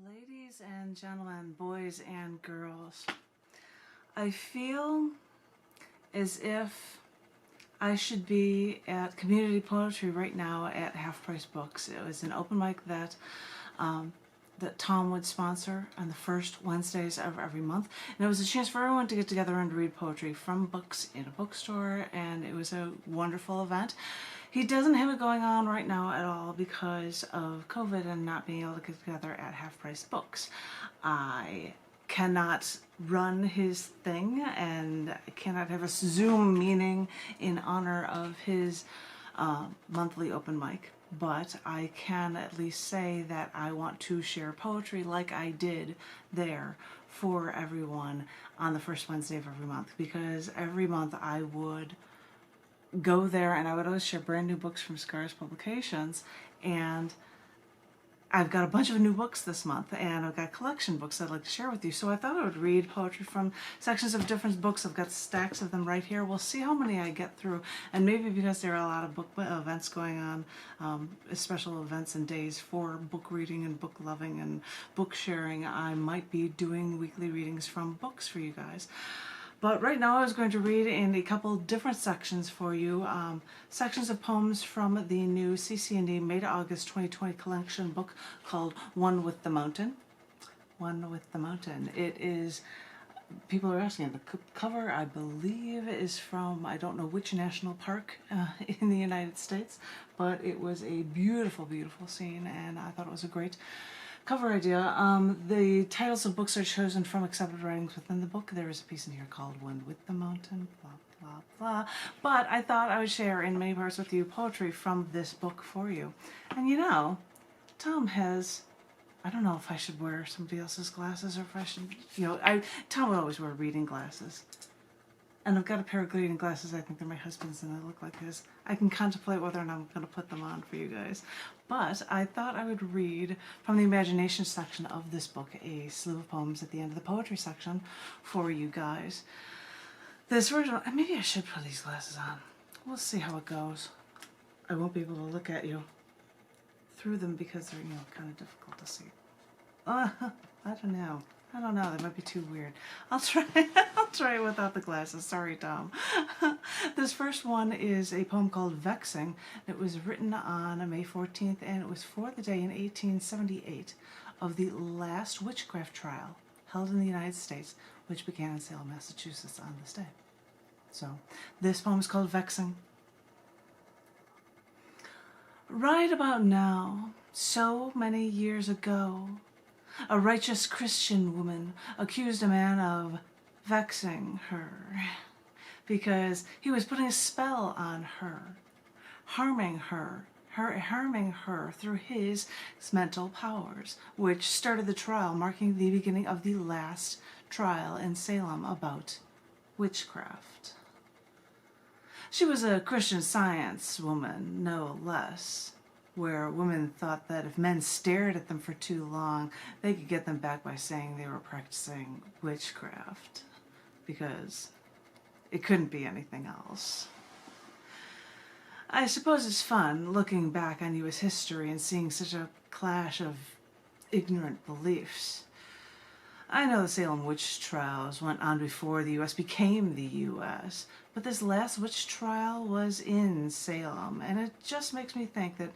Ladies and gentlemen, boys and girls, I feel as if I should be at community poetry right now at Half Price Books. It was an open mic that Tom would sponsor on the first Wednesdays of every month, and it was a chance for everyone to get together and read poetry from books in a bookstore, and it was a wonderful event. He doesn't have it going on right now at all because of COVID and not being able to get together at Half Price Books. I cannot run his thing, and I cannot have a Zoom meeting in honor of his monthly open mic, but I can at least say that I want to share poetry like I did there for everyone on the first Wednesday of every month, because every month I would go there and I would always share brand new books from Scars Publications, and I've got a bunch of new books this month, and I've got collection books I'd like to share with you. So I thought I would read poetry from sections of different books. I've got stacks of them right here. We'll see how many I get through, and maybe because there are a lot of book events going on, special events and days for book reading and book loving and book sharing, I might be doing weekly readings from books for you guys. But right now I was going to read in a couple different sections for you, sections of poems from the new cc&d May to August 2020 collection book called One with the Mountain. One with the Mountain. It is, people are asking, the cover I believe is from, I don't know which national park in the United States, but it was a beautiful, beautiful scene, and I thought it was a great cover idea. The titles of books are chosen from accepted writings within the book. There is a piece in here called One with the Mountain, blah, blah, blah. But I thought I would share in many parts with you poetry from this book for you. And you know, Tom has, I don't know if I should wear somebody else's glasses or if I should, Tom would always wear reading glasses. And I've got a pair of reading glasses, I think they're my husband's, and they look like his. I can contemplate whether or not I'm going to put them on for you guys. But I thought I would read from the imagination section of this book a slew of poems at the end of the poetry section for you guys. This version, maybe I should put these glasses on. We'll see how it goes. I won't be able to look at you through them because they're, kind of difficult to see. I don't know. That might be too weird. I'll try it without the glasses. Sorry, Tom. This first one is a poem called Vexing. It was written on May 14th, and it was for the day in 1878 of the last witchcraft trial held in the United States, which began in Salem, Massachusetts on this day. So, this poem is called Vexing. Right about now, so many years ago, a righteous Christian woman accused a man of vexing her because he was putting a spell on her, harming her through his mental powers, which started the trial, marking the beginning of the last trial in Salem about witchcraft. She was a Christian Science woman, no less, where women thought that if men stared at them for too long, they could get them back by saying they were practicing witchcraft, because it couldn't be anything else. I suppose it's fun looking back on U.S. history and seeing such a clash of ignorant beliefs. I know the Salem witch trials went on before the U.S. became the U.S., but this last witch trial was in Salem, and it just makes me think that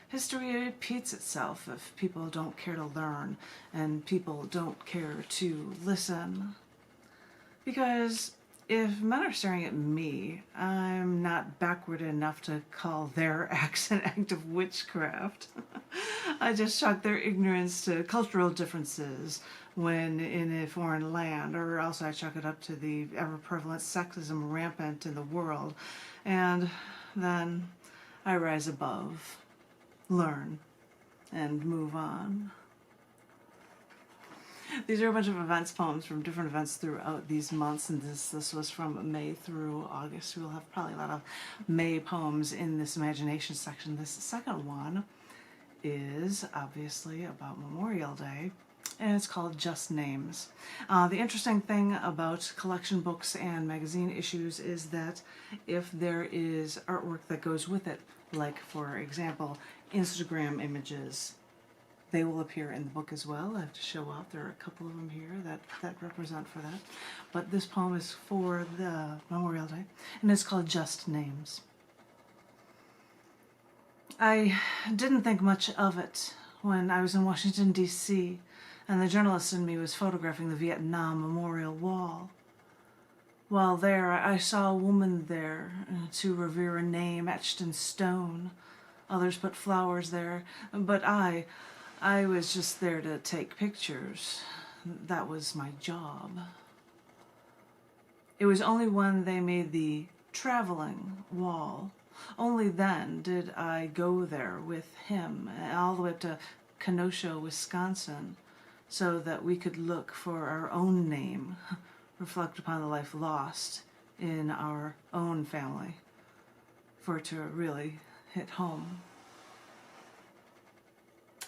history repeats itself if people don't care to learn and people don't care to listen. Because if men are staring at me, I'm not backward enough to call their acts an act of witchcraft. I just chalk their ignorance to cultural differences when in a foreign land, or else I chalk it up to the ever-prevalent sexism rampant in the world, and then I rise above, learn, and move on. These are a bunch of events poems from different events throughout these months, and this was from May through August. We'll have probably a lot of May poems in this imagination section. This second one is obviously about Memorial Day, and it's called Just Names. The interesting thing about collection books and magazine issues is that if there is artwork that goes with it, like for example Instagram images, they will appear in the book as well. I have to show off. There are a couple of them here that represent for that. But this poem is for the Memorial Day, and it's called Just Names. I didn't think much of it when I was in Washington, D.C., and the journalist in me was photographing the Vietnam Memorial Wall. While there, I saw a woman there to revere a name etched in stone. Others put flowers there, but I was just there to take pictures. That was my job. It was only when they made the traveling wall, only then did I go there with him, all the way up to Kenosha, Wisconsin, so that we could look for our own name, reflect upon the life lost in our own family, for it to really hit home.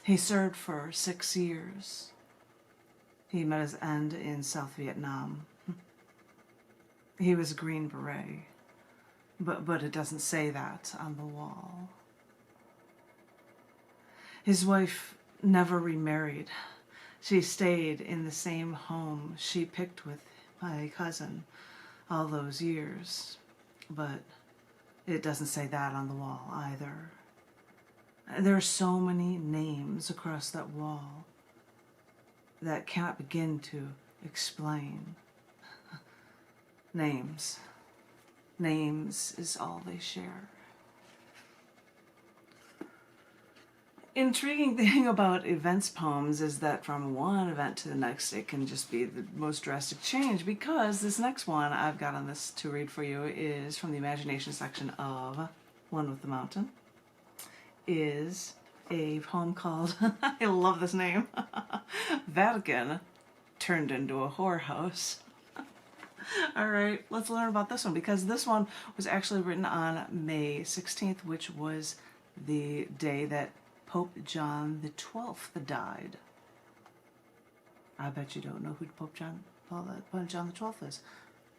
He served for 6 years. He met his end in South Vietnam. He was a Green Beret, but it doesn't say that on the wall. His wife never remarried. She stayed in the same home she picked with my cousin all those years, but it doesn't say that on the wall either. There are so many names across that wall that cannot begin to explain. Names. Names is all they share. Intriguing thing about events poems is that from one event to the next, it can just be the most drastic change, because this next one I've got on this to read for you is from the imagination section of One with the Mountain. Is a poem called, I love this name, Vatican Turned into a Whorehouse. All right, let's learn about this one, because this one was actually written on May 16th, which was the day that Pope John the 12th died. I bet you don't know who Pope John the 12th is.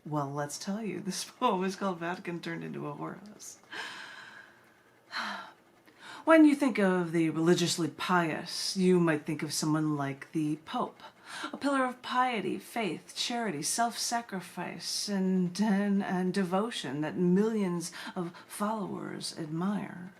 Well, let's tell you. This poem is called Vatican Turned into a Whorehouse. When you think of the religiously pious, you might think of someone like the Pope, a pillar of piety, faith, charity, self-sacrifice, and devotion that millions of followers admire.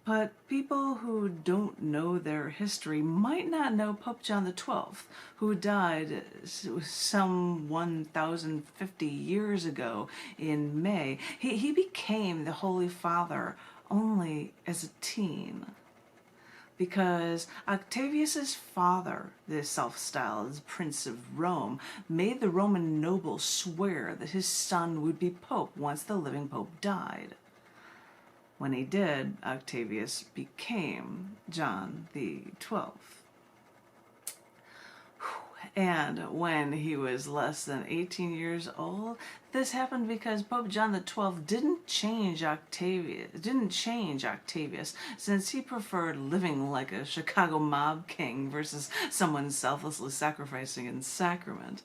But people who don't know their history might not know Pope John the 12th, who died some 1,050 years ago in May. He became the Holy Father only as a teen, because Octavius's father, the self-styled Prince of Rome, made the Roman nobles swear that his son would be Pope once the living Pope died. When he did, Octavius became John the 12th. And when he was less than 18 years old, this happened because Pope John the 12th didn't change Octavius, since he preferred living like a Chicago mob king versus someone selflessly sacrificing in sacrament.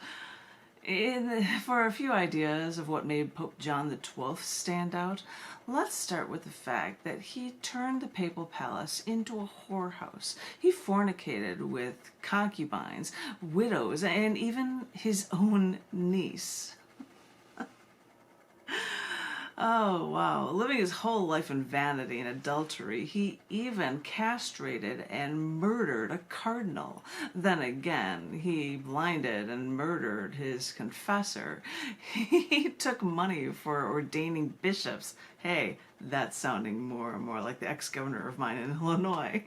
For a few ideas of what made Pope John the 12th stand out, let's start with the fact that he turned the papal palace into a whorehouse. He fornicated with concubines, widows, and even his own niece. Oh, wow. Living his whole life in vanity and adultery, he even castrated and murdered a cardinal. Then again, he blinded and murdered his confessor. He took money for ordaining bishops. Hey, that's sounding more and more like the ex-governor of mine in Illinois.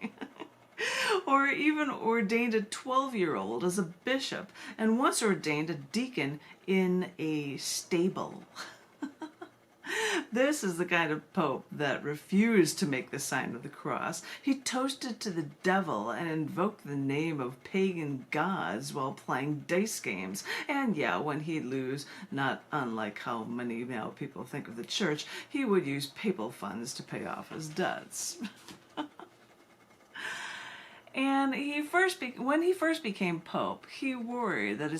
Or even ordained a 12-year-old as a bishop, and once ordained a deacon in a stable. This is the kind of pope that refused to make the sign of the cross. He toasted to the devil and invoked the name of pagan gods while playing dice games. And yeah, when he'd lose, not unlike how many now people think of the church, he would use papal funds to pay off his debts. And when he first became pope, he worried that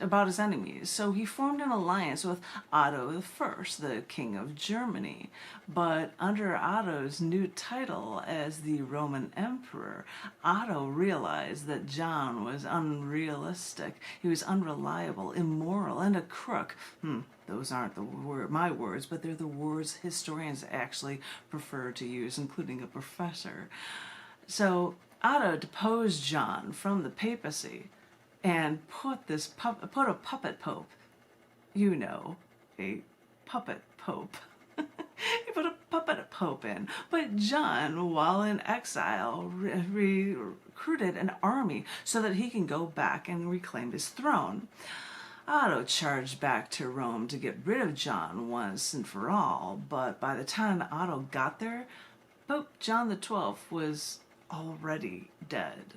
about his enemies, so he formed an alliance with Otto I, the king of Germany. But under Otto's new title as the Roman emperor, Otto realized that John was unrealistic. He was unreliable, immoral, and a crook. Those aren't my words, but they're the words historians actually prefer to use, including a professor. So Otto deposed John from the papacy and put a puppet pope, a puppet pope. He put a puppet pope in. But John, while in exile, recruited an army so that he can go back and reclaim his throne. Otto charged back to Rome to get rid of John once and for all, but by the time Otto got there, Pope John XII was already dead,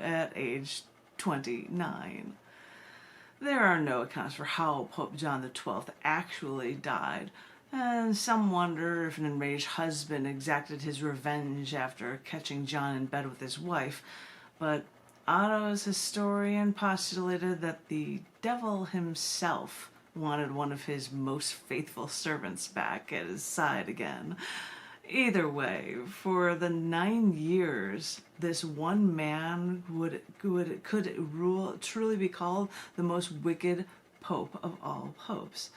at age 29. There are no accounts for how Pope John XII actually died, and some wonder if an enraged husband exacted his revenge after catching John in bed with his wife, but Otto's historian postulated that the devil himself wanted one of his most faithful servants back at his side again. Either way, for the 9 years, this one man could truly be called the most wicked pope of all popes.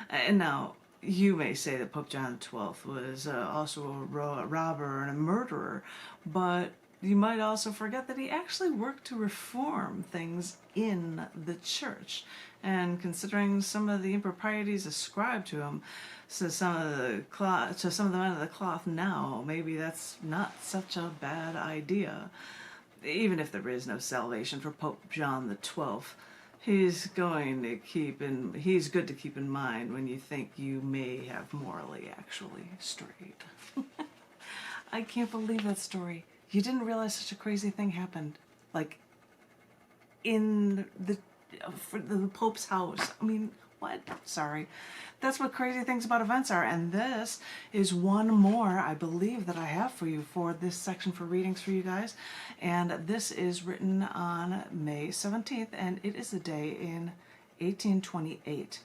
And now, you may say that Pope John XII was also a robber and a murderer, but you might also forget that he actually worked to reform things in the church. And considering some of the improprieties ascribed to him, to some of the men of the cloth now, maybe that's not such a bad idea. Even if there is no salvation for Pope John XII, he's good to keep in mind when you think you may have morally actually strayed. I can't believe that story. You didn't realize such a crazy thing happened, like, in the Pope's house. I mean, what? Sorry. That's what crazy things about events are, and this is one more, I believe, that I have for you for this section for readings for you guys. And this is written on May 17th, and it is the day in 1828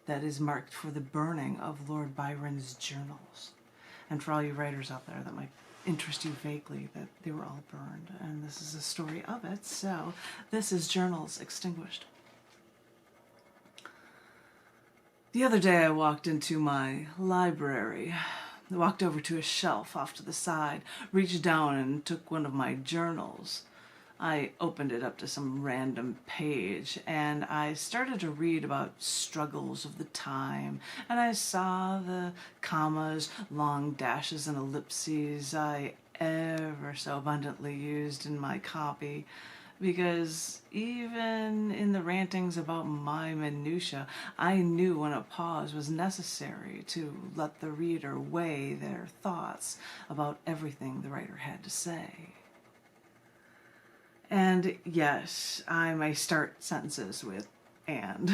that is marked for the burning of Lord Byron's journals. And for all you writers out there that might interest you vaguely, that they were all burned, and this is a story of it. So this is Journals Extinguished. The other day I walked into my library. I walked over to a shelf off to the side, reached down and took one of my journals. I opened it up to some random page, and I started to read about struggles of the time, and I saw the commas, long dashes, and ellipses I ever so abundantly used in my copy, because even in the rantings about my minutia, I knew when a pause was necessary to let the reader weigh their thoughts about everything the writer had to say. And yes, I may start sentences with and,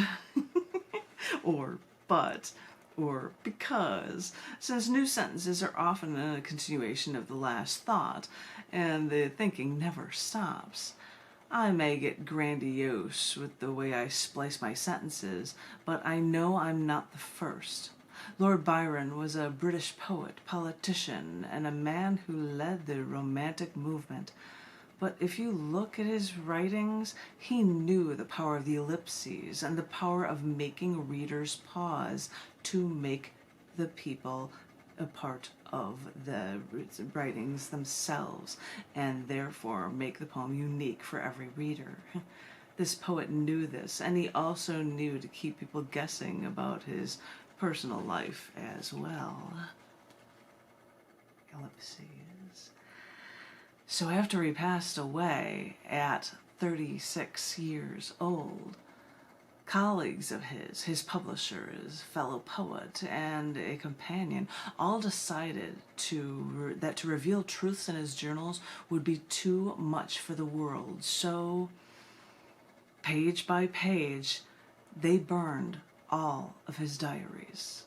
or but, or because, since new sentences are often a continuation of the last thought, and the thinking never stops. I may get grandiose with the way I splice my sentences, but I know I'm not the first. Lord Byron was a British poet, politician, and a man who led the Romantic movement. But if you look at his writings, he knew the power of the ellipses and the power of making readers pause to make the people a part of the writings themselves, and therefore make the poem unique for every reader. This poet knew this, and he also knew to keep people guessing about his personal life as well. Ellipses. So after he passed away at 36 years old, colleagues of his publishers, fellow poet, and a companion all decided that to reveal truths in his journals would be too much for the world. So, page by page, they burned all of his diaries.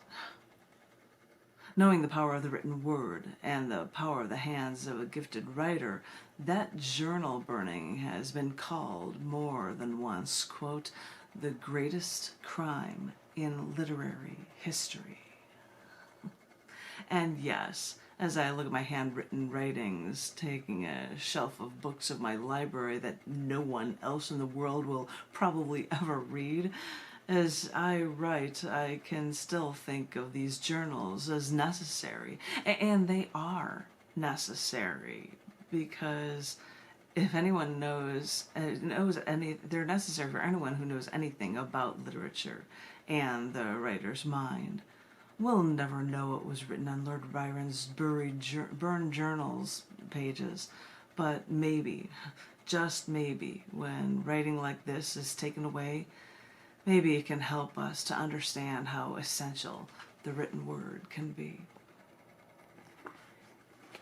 Knowing the power of the written word and the power of the hands of a gifted writer, that journal burning has been called more than once, quote, the greatest crime in literary history. And yes, as I look at my handwritten writings, taking a shelf of books of my library that no one else in the world will probably ever read, as I write, I can still think of these journals as necessary. And they are necessary because if anyone they're necessary for anyone who knows anything about literature and the writer's mind. We'll never know what was written on Lord Byron's burned journals pages, but maybe, just maybe, when writing like this is taken away, maybe it can help us to understand how essential the written word can be.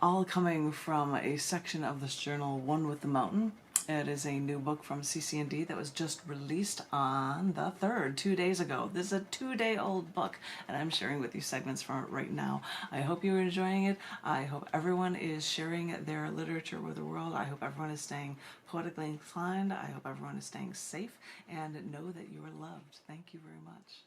All coming from a section of this journal, One with the Mountain. It is a new book from cc&d that was just released on the 3rd, 2 days ago. This is a 2-day-old book, and I'm sharing with you segments from it right now. I hope you're enjoying it. I hope everyone is sharing their literature with the world. I hope everyone is staying poetically inclined. I hope everyone is staying safe, and know that you are loved. Thank you very much.